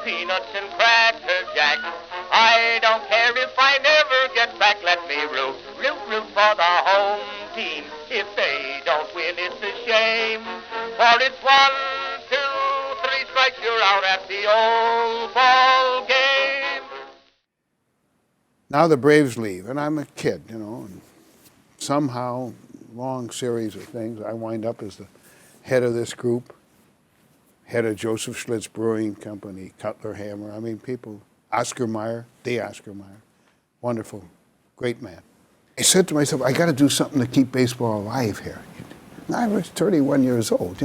peanuts and cracker jack. I don't care if I never get back. Let me root, root, root for the home team. If they don't win, it's a shame. For it's 1, 2, 3 strikes, you're out at the old ball game. Now the Braves leave, and I'm a kid, and somehow, long series of things, I wind up as the head of this group, head of Joseph Schlitz Brewing Company, Cutler Hammer. I mean, people, Oscar Mayer, Oscar Mayer, wonderful, great man. I said to myself, I got to do something to keep baseball alive here. And I was 31 years old,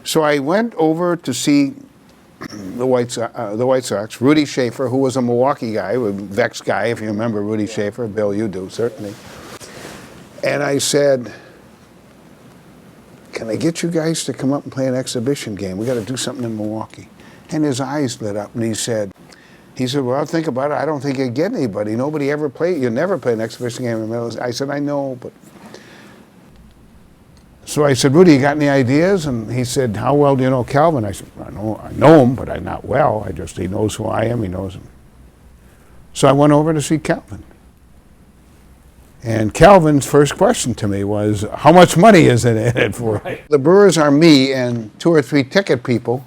So I went over to see the White Sox, Rudy Schaefer, who was a Milwaukee guy, a Vex guy, if you remember Rudy Schaefer. Bill, you do, certainly. And I said, can I get you guys to come up and play an exhibition game? We got to do something in Milwaukee. And his eyes lit up, and he said, well, think about it. I don't think you'd get anybody. Nobody ever played. You never play an exhibition game in the middle. I said, I know, but. So I said, Rudy, you got any ideas? And he said, how well do you know Calvin? I said, I know him, but I'm not well. He knows who I am. He knows him. So I went over to see Calvin. And Calvin's first question to me was, how much money is it in it for? Right. The Brewers are me and 2 or 3 ticket people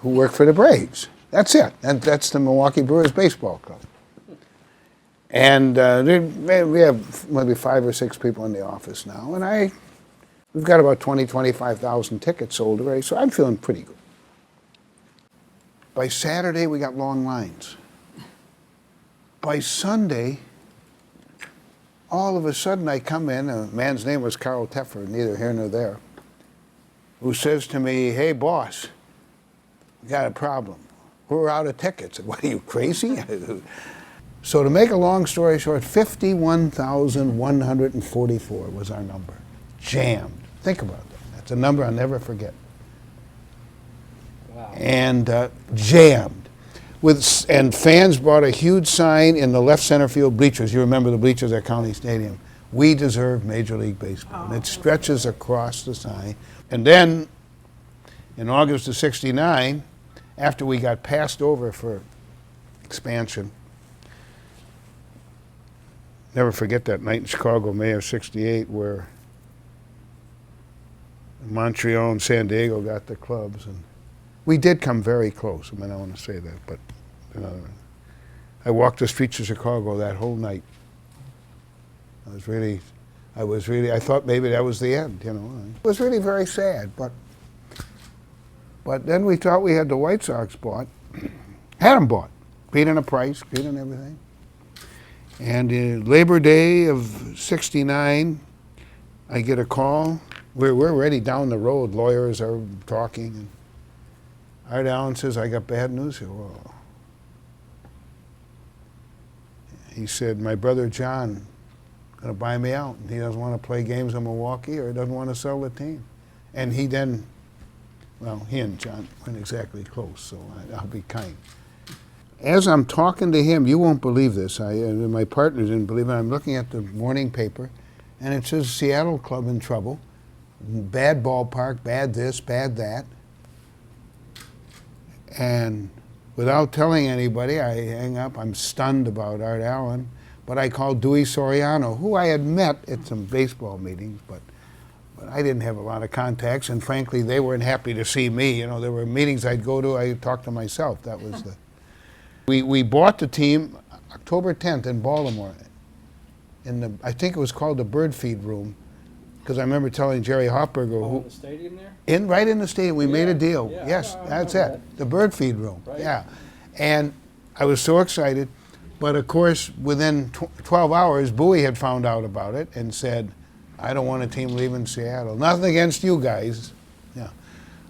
who work for the Braves. That's it. And that's the Milwaukee Brewers Baseball Club. And we have maybe 5 or 6 people in the office now. And we've got about 25,000 tickets sold already, so I'm feeling pretty good. By Saturday, we got long lines. By Sunday, all of a sudden I come in, a man's name was Carl Teffer, neither here nor there, who says to me, hey, boss, we got a problem. We're out of tickets. What, are you crazy? So to make a long story short, 51,144 was our number. Jammed. Think about that. That's a number I'll never forget. Wow. And jammed. And fans brought a huge sign in the left center field bleachers. You remember the bleachers at County Stadium. We deserve Major League Baseball. And it stretches across the sign. And then, in August of '69, after we got passed over for expansion, never forget that night in Chicago, May of '68, where Montreal and San Diego got the clubs. And we did come very close. I mean, I want to say that, but I walked the streets of Chicago that whole night. I thought maybe that was the end, It was really very sad, but then we thought we had the White Sox bought, had them bought, paid in a price, paid in everything. And Labor Day of '69, I get a call. We're already down the road. Lawyers are talking. And Art Allen says, I got bad news here. Whoa. He said, my brother John going to buy me out. He doesn't want to play games in Milwaukee, or he doesn't want to sell the team. And he then, well, he and John weren't exactly close, so I'll be kind. As I'm talking to him, you won't believe this. My partner didn't believe it. I'm looking at the morning paper, and it says Seattle club in trouble. Bad ballpark, bad this, bad that. And without telling anybody, I hang up. I'm stunned about Art Allen. But I called Dewey Soriano, who I had met at some baseball meetings, but I didn't have a lot of contacts. And frankly, they weren't happy to see me. There were meetings I'd go to, I'd talk to myself. That was the... We bought the team October 10th in Baltimore. I think it was called the Bird Feed Room, because I remember telling Jerry Hofberger, in the stadium there? Right in the stadium, we made a deal. Yeah, Yes, that's it. That. The Bird Feed Room. Right. Yeah. And I was so excited, but of course, within 12 hours, Bowie had found out about it and said, I don't want a team leaving Seattle. Nothing against you guys. Yeah.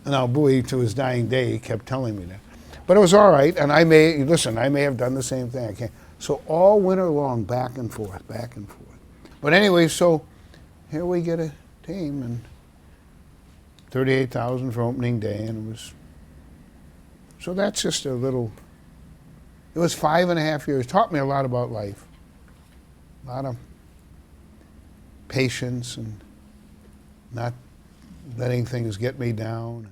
And now Bowie, to his dying day, he kept telling me that. But it was all right, and I may have done the same thing. I can't. So all winter long, back and forth, back and forth. But anyway, so here we get a team, and 38,000 for opening day, and it was, so that's just a little, it was 5.5 years. Taught me a lot about life. A lot of patience and not letting things get me down.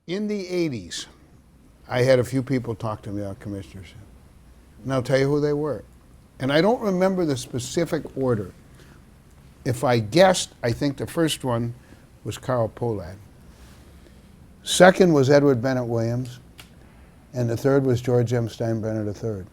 In the 80s, I had a few people talk to me about commissioners. And I'll tell you who they were. And I don't remember the specific order. If I guessed, I think the first one was Carl Pohlad. Second was Edward Bennett Williams. And the third was George M. Steinbrenner III.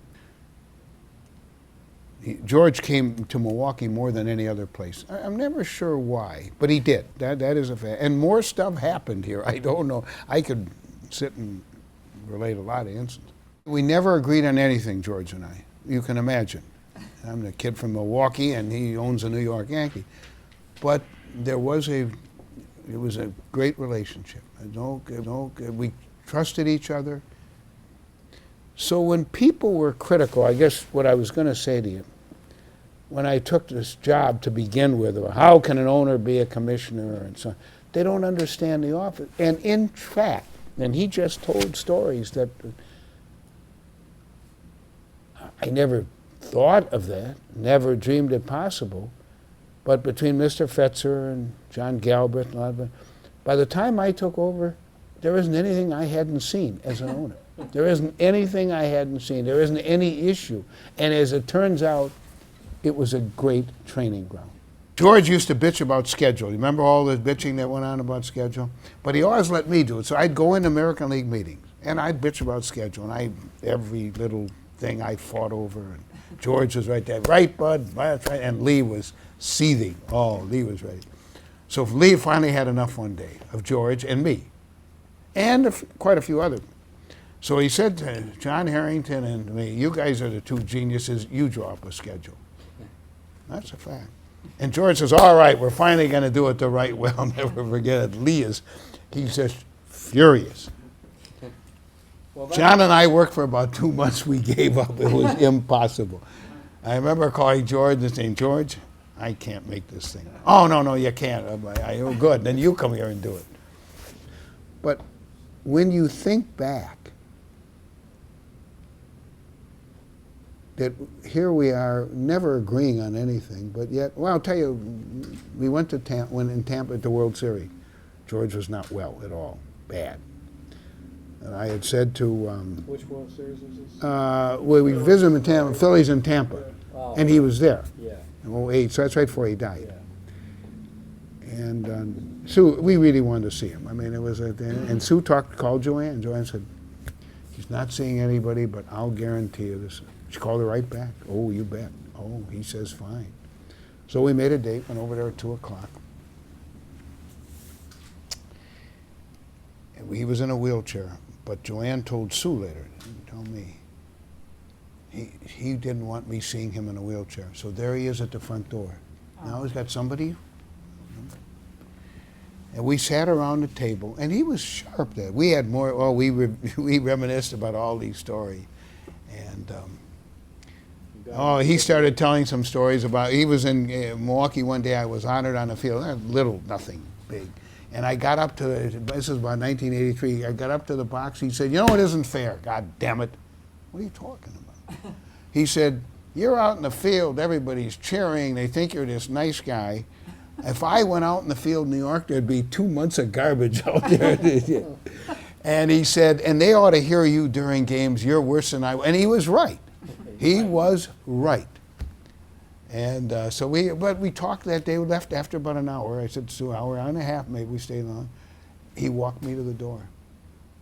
George came to Milwaukee more than any other place. I'm never sure why, but he did. That is a fact. And more stuff happened here. I don't know. I could sit and relate a lot of incidents. We never agreed on anything, George and I. You can imagine. I'm the kid from Milwaukee, and he owns a New York Yankee. But it was a great relationship. We trusted each other. So when people were critical, I guess what I was going to say to you, when I took this job to begin with, or how can an owner be a commissioner and so on, they don't understand the office. And in fact, and he just told stories that I never thought of that, never dreamed it possible, but between Mr. Fetzer and John Galbraith and a lot of them, by the time I took over, there isn't anything I hadn't seen as an owner. There isn't anything I hadn't seen. There isn't any issue. And as it turns out, it was a great training ground. George used to bitch about schedule. You remember all the bitching that went on about schedule? But he always let me do it. So I'd go in American League meetings, and I'd bitch about schedule. And every little thing I fought over. And George was right there. Right, bud? That's right. And Lee was seething. Oh, Lee was ready. So Lee finally had enough one day of George and me. And quite a few others. So he said to John Harrington and me, you guys are the two geniuses, you draw up a schedule. That's a fact. And George says, all right, we're finally going to do it the right way. I'll never forget it. He's just furious. Well, John and I worked for about 2 months. We gave up. It was impossible. I remember calling George and saying, George, I can't make this thing. Oh, no, you can't. I'm like, oh, good. Then you come here and do it. But when you think back, that here we are, never agreeing on anything, but yet, well, I'll tell you, we went to Tampa at the World Series. George was not well at all, bad. And I had said to... Which World Series was this? Well, we visited him in Tampa, Phillies in Tampa, and he was there. Yeah. In 2008, so that's right before he died. Yeah. And Sue, we really wanted to see him. I mean, it was and Sue called Joanne. Joanne said, he's not seeing anybody, but I'll guarantee you this. She called her right back. Oh, you bet. Oh, he says fine. So we made a date, went over there at 2 o'clock. And he was in a wheelchair, but Joanne told Sue later, didn't tell me. He didn't want me seeing him in a wheelchair. So there he is at the front door. Now he's got somebody. And we sat around the table, and he was sharp there. We had more, we reminisced about all these stories. And he started telling some stories about, he was in Milwaukee one day. I was honored on the field, nothing big. And I got up to, this is about 1983, I got up to the box. He said, you know, it isn't fair. God damn it. What are you talking about? He said, you're out in the field, everybody's cheering, they think you're this nice guy. If I went out in the field in New York, there'd be 2 months of garbage out there. And he said, and they ought to hear you during games, you're worse than I. And he was right. He was right. And so we talked that day. We left after about an hour. I said, Sue, hour and a half, maybe we stayed on. He walked me to the door.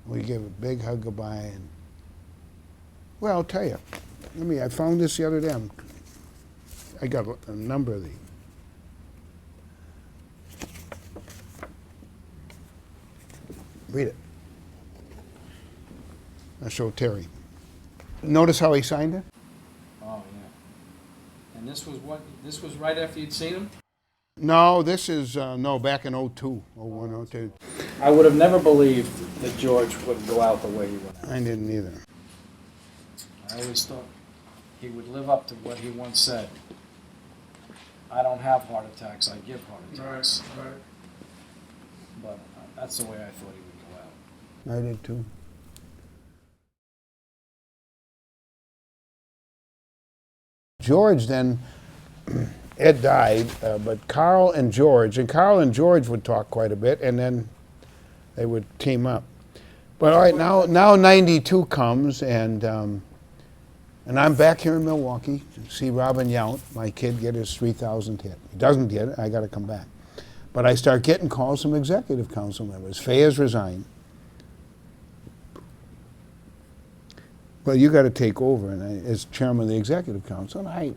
We gave a big hug goodbye. And, well, I'll tell you. I found this the other day. I got a number of these. Read it. I'll show Terry. Notice how he signed it? Oh, yeah. And this was what? This was right after you'd seen him? No, this is, back in 02, 01, 02. I would have never believed that George would go out the way he went. I didn't either. I always thought he would live up to what he once said. I don't have heart attacks, I give heart attacks. Right. But that's the way I thought he would go out. I did too. George then, Ed died, but Carl and George would talk quite a bit, and then they would team up. But all right, now 92 comes, and I'm back here in Milwaukee to see Robin Yount, my kid, get his 3,000th hit. He doesn't get it, I got to come back. But I start getting calls from executive council members. Fay has resigned. Well, you got to take over, and as chairman of the executive council, and I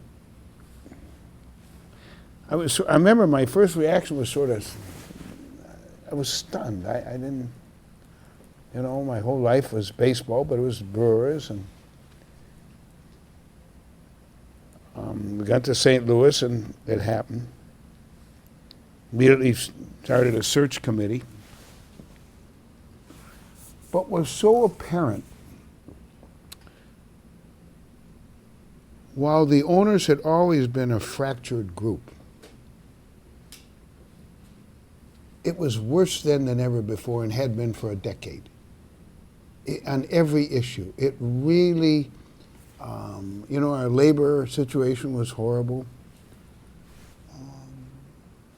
remember my first reaction was I was stunned. I didn't, my whole life was baseball, but it was Brewers, and we got to St. Louis, and it happened. Immediately started a search committee. But was so apparent, while the owners had always been a fractured group, it was worse then than ever before, and had been for a decade. On every issue. It really, our labor situation was horrible.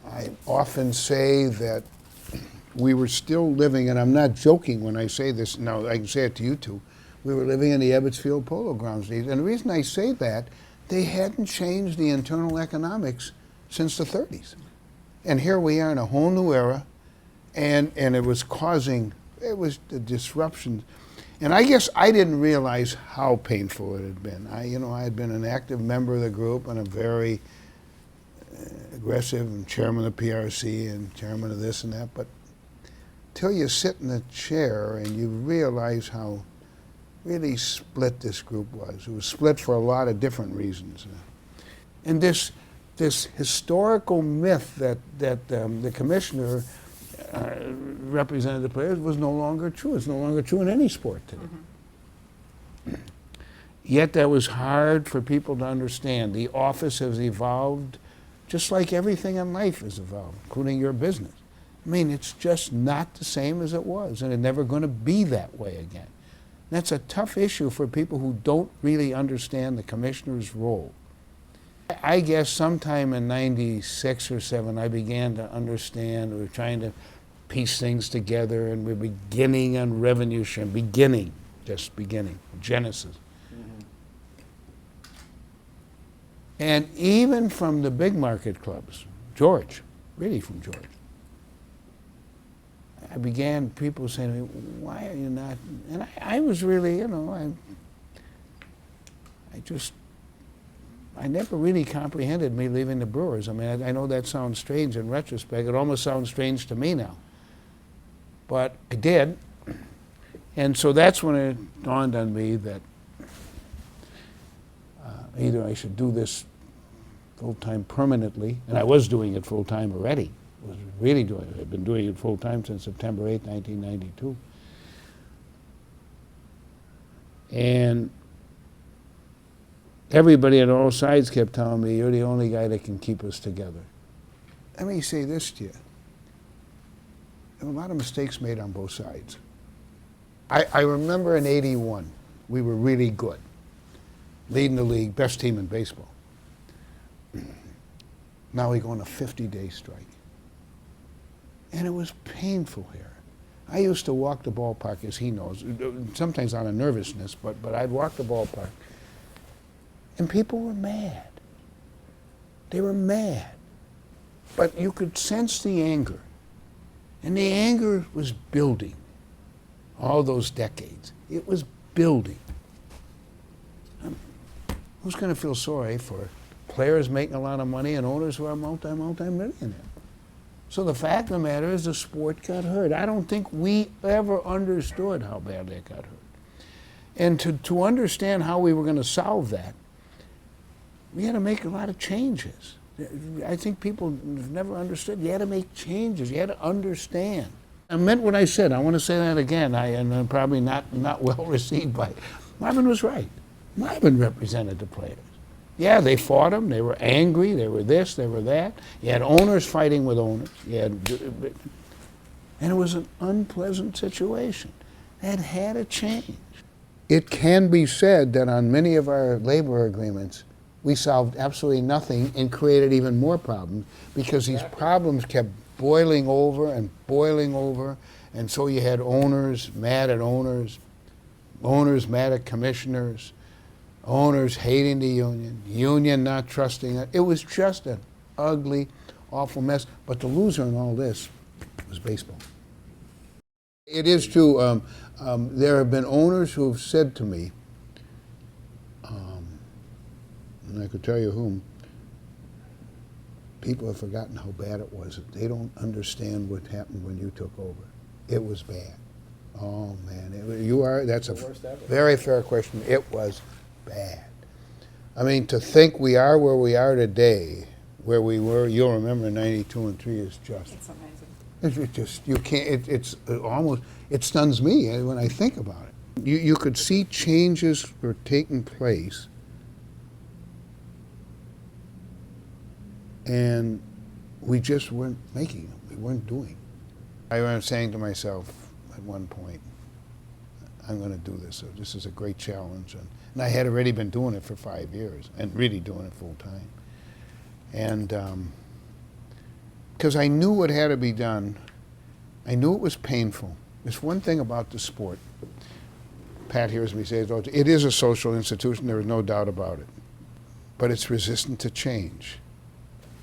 I often say that we were still living, and I'm not joking when I say this, now I can say it to you two, we were living in the Ebbetsfield Polo Grounds. And the reason I say that, they hadn't changed the internal economics since the 30s. And here we are in a whole new era, and it was the disruption. And I guess I didn't realize how painful it had been. I had been an active member of the group and a very aggressive, and chairman of PRC and chairman of this and that, but till you sit in the chair and you realize how really split this group was. It was split for a lot of different reasons. And this historical myth that the commissioner represented the players was no longer true. It's no longer true in any sport today. Mm-hmm. Yet that was hard for people to understand. The office has evolved just like everything in life has evolved, including your business. I mean, it's just not the same as it was, and it's never going to be that way again. That's a tough issue for people who don't really understand the commissioner's role. I guess sometime in 96 or 7, I began to understand, we were trying to piece things together, and we're beginning on revenue share, just beginning, genesis. And even from the big market clubs, George, really from George, I began people saying to me, why are you not, and I was really, I never really comprehended me leaving the Brewers. I mean, I know that sounds strange in retrospect. It almost sounds strange to me now. But I did. And so that's when it dawned on me that either I should do this full-time permanently, and I was doing it full-time already. I was really doing it. I've been doing it full-time since September 8, 1992. And everybody on all sides kept telling me, you're the only guy that can keep us together. Let me say this to you. There were a lot of mistakes made on both sides. I remember in '81, we were really good. Leading the league, best team in baseball. Now we go on a 50-day strike. And it was painful here. I used to walk the ballpark, as he knows, sometimes out of nervousness, but I'd walk the ballpark. And people were mad. They were mad. But you could sense the anger. And the anger was building all those decades. It was building. Who's going to feel sorry for players making a lot of money and owners who are multi-millionaires? So the fact of the matter is the sport got hurt. I don't think we ever understood how badly it got hurt. And to understand how we were going to solve that, we had to make a lot of changes. I think people have never understood. You had to make changes. You had to understand. I meant what I said. I want to say that again. And I'm probably not well received by it. Marvin was right. Marvin represented the players. Yeah, they fought him. They were angry. They were this. They were that. You had owners fighting with owners. And it was an unpleasant situation. That had to change. It can be said that on many of our labor agreements, we solved absolutely nothing and created even more problems because these problems kept boiling over and boiling over, And so you had owners mad at owners, owners mad at commissioners, owners hating the union not trusting it. It was just an ugly, awful mess. But the loser in all this was baseball. It is true. There have been owners who have said to me, and I could tell you whom, people have forgotten how bad it was. They don't understand what happened when you took over. It was bad. Oh man, that's a very fair question. It was bad. I mean, to think we are where we are today, where we were, you'll remember 92 and 3 is just. It's amazing. It just, you can't, it's almost, it stuns me when I think about it. You could see changes were taking place, and we just weren't making them. We weren't doing. I remember saying to myself at one point, I'm going to do this. So this is a great challenge. And I had already been doing it for 5 years and really doing it full time. And because I knew what had to be done, I knew it was painful. There's one thing about the sport. Pat hears me say it is a social institution, there is no doubt about it. But it's resistant to change.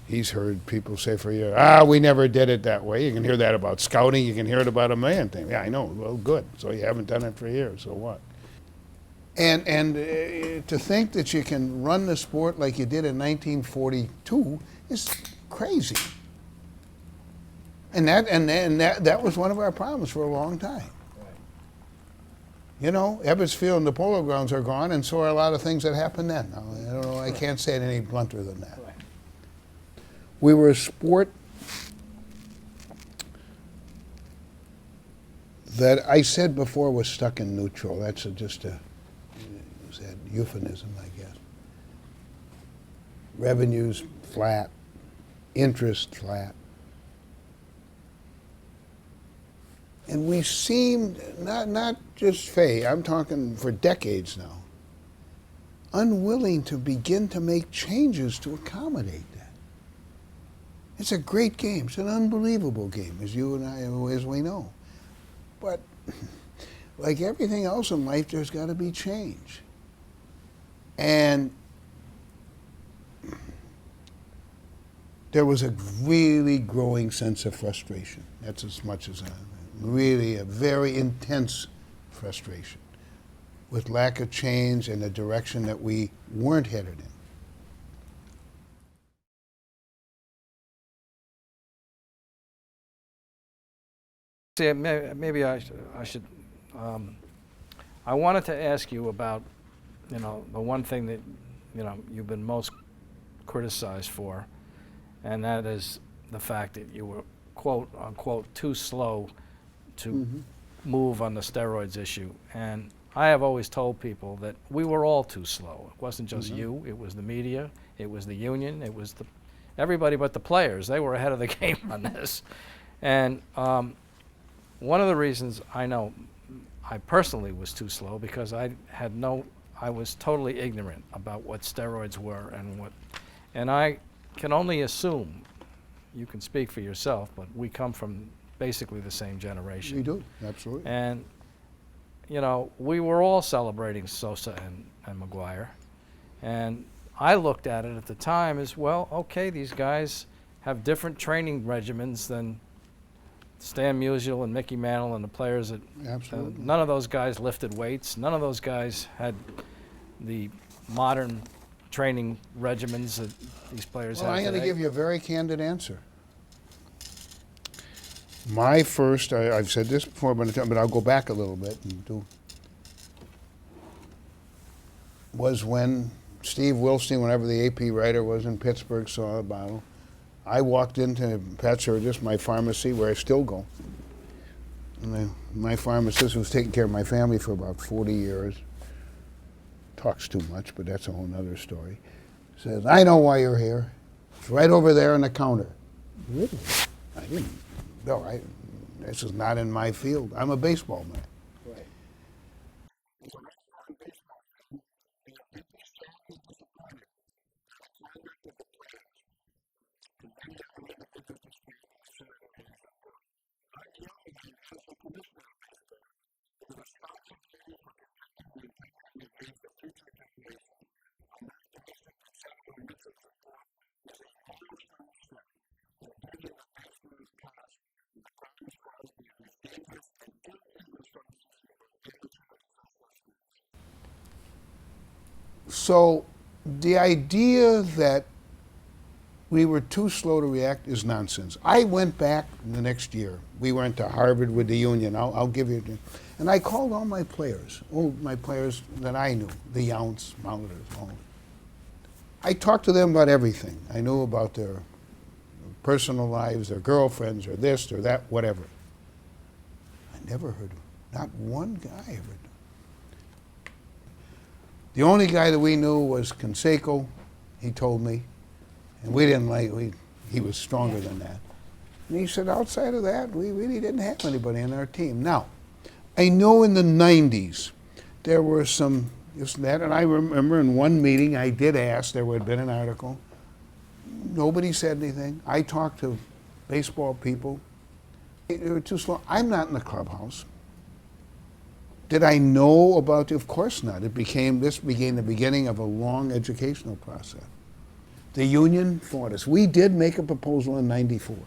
He's heard people say for years, we never did it that way. You can hear that about scouting, you can hear it about a million things. Yeah, I know, well, good. So you haven't done it for years, so what? And to think that you can run the sport like you did in 1942 is crazy. And that was one of our problems for a long time. You know, Ebbets Field and the Polo Grounds are gone, and so are a lot of things that happened then. Now, I don't know, I can't say it any blunter than that. We were a sport that I said before was stuck in neutral. That's just a euphemism, I guess. Revenues flat, interest flat. And we seemed, not just Fay, I'm talking for decades now, unwilling to begin to make changes to accommodate that. It's a great game. It's an unbelievable game, as you and I, as we know. But like everything else in life, there's got to be change. And there was a really growing sense of frustration. That's as much as really a very intense frustration with lack of change and the direction that we weren't headed in. See, maybe I should. I wanted to ask you about, the one thing that, you've been most criticized for, and that is the fact that you were, quote unquote, too slow to move on the steroids issue. And I have always told people that we were all too slow. It wasn't just you, it was the media, it was the union, it was everybody but the players. They were ahead of the game on this. And one of the reasons I know I personally was too slow, because I was totally ignorant about what steroids were and I can only assume, you can speak for yourself, but we come from basically the same generation. We do, absolutely. And, we were all celebrating Sosa and McGuire. And I looked at it at the time as, well, okay, these guys have different training regimens than Stan Musial and Mickey Mantle and the players that, absolutely. None of those guys lifted weights. None of those guys had the modern training regimens that these players have I'm today. going to give you a very candid answer. My first, I've said this before, but I'll go back a little bit and do, was when Steve Wilstein, whenever the AP writer was in Pittsburgh, saw a bottle. I walked into Pat Surgis, my pharmacy, where I still go. And my pharmacist, who's taken care of my family for about 40 years, talks too much, but that's a whole other story, says, I know why you're here. It's right over there on the counter. Really? I didn't. No, this is not in my field. I'm a baseball man. Right. So the idea that we were too slow to react is nonsense. I went back the next year. We went to Harvard with the union. I'll give you, and I called all my players, that I knew, the Younts, Mounters, all. I talked to them about everything. I knew about their personal lives, their girlfriends, or this or that, whatever. I never heard of, not one guy ever knew. The only guy that we knew was Canseco. He told me. And we didn't like, he was stronger than that. And he said, outside of that, we really didn't have anybody on our team. Now, I know in the 90s, there were some, this and that, and I remember in one meeting, I did ask, there had been an article. Nobody said anything. I talked to baseball people. They were too slow. I'm not in the clubhouse. Did I know about it? Of course not. This became the beginning of a long educational process. The union fought us. We did make a proposal in '94.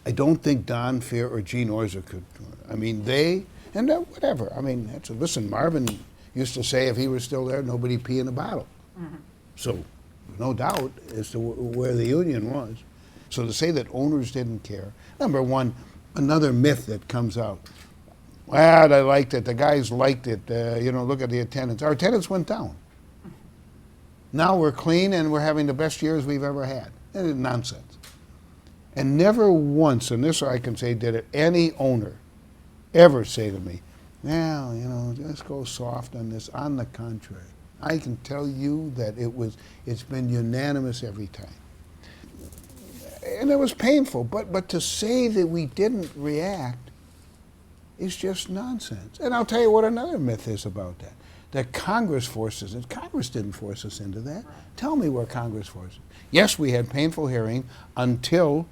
I don't think Don Fehr or Gene Orzer could. I mean, whatever. I mean, listen, Marvin used to say if he were still there, nobody pee in a bottle. Mm-hmm. So, no doubt as to where the union was. So to say that owners didn't care. Number one, another myth that comes out. Well, they liked it. The guys liked it. Look at the attendance. Our attendance went down. Now we're clean and we're having the best years we've ever had. That is nonsense. And never once, and this I can say, did any owner ever say to me, well, just go soft on this. On the contrary, I can tell you that it's been unanimous every time. And it was painful, but to say that we didn't react is just nonsense. And I'll tell you what another myth is about that. That Congress forced us. Congress didn't force us into that. Tell me where Congress forced us. Yes, we had painful hearing until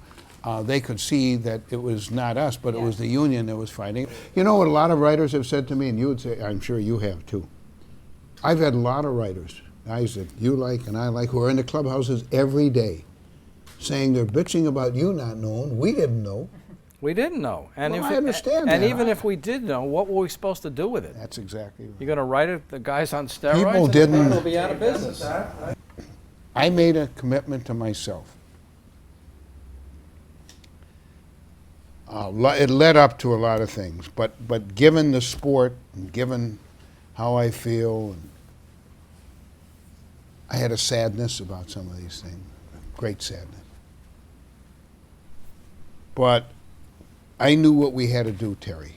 they could see that it was not us, but it was the union that was fighting. You know what a lot of writers have said to me, and you would say, I'm sure you have too. I've had a lot of writers, guys that you like and I like, who are in the clubhouses every day, saying they're bitching about you not knowing. We didn't know. We didn't know. And well, I understand that. And even if we did know, what were we supposed to do with it? That's exactly right. You're going to write it, the guys on steroids? People didn't. They'll be out of business. I made a commitment to myself. It led up to a lot of things, but given the sport, and given how I feel, I had a sadness about some of these things, great sadness. But I knew what we had to do, Terry.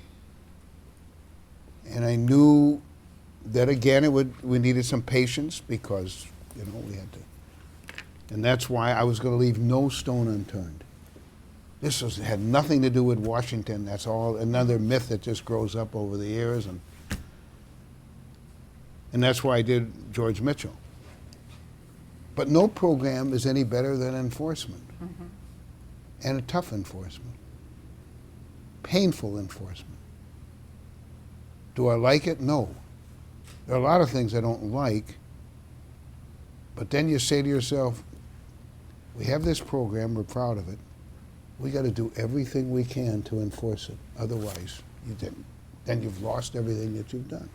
And I knew that, again, we needed some patience because, we had to. And that's why I was going to leave no stone unturned. This had nothing to do with Washington. That's all another myth that just grows up over the years. And that's why I did George Mitchell. But no program is any better than enforcement. Mm-hmm. And a tough enforcement. Painful enforcement. Do I like it? No. There are a lot of things I don't like, but then you say to yourself, we have this program, we're proud of it, we got to do everything we can to enforce it. Otherwise, then you've lost everything that you've done.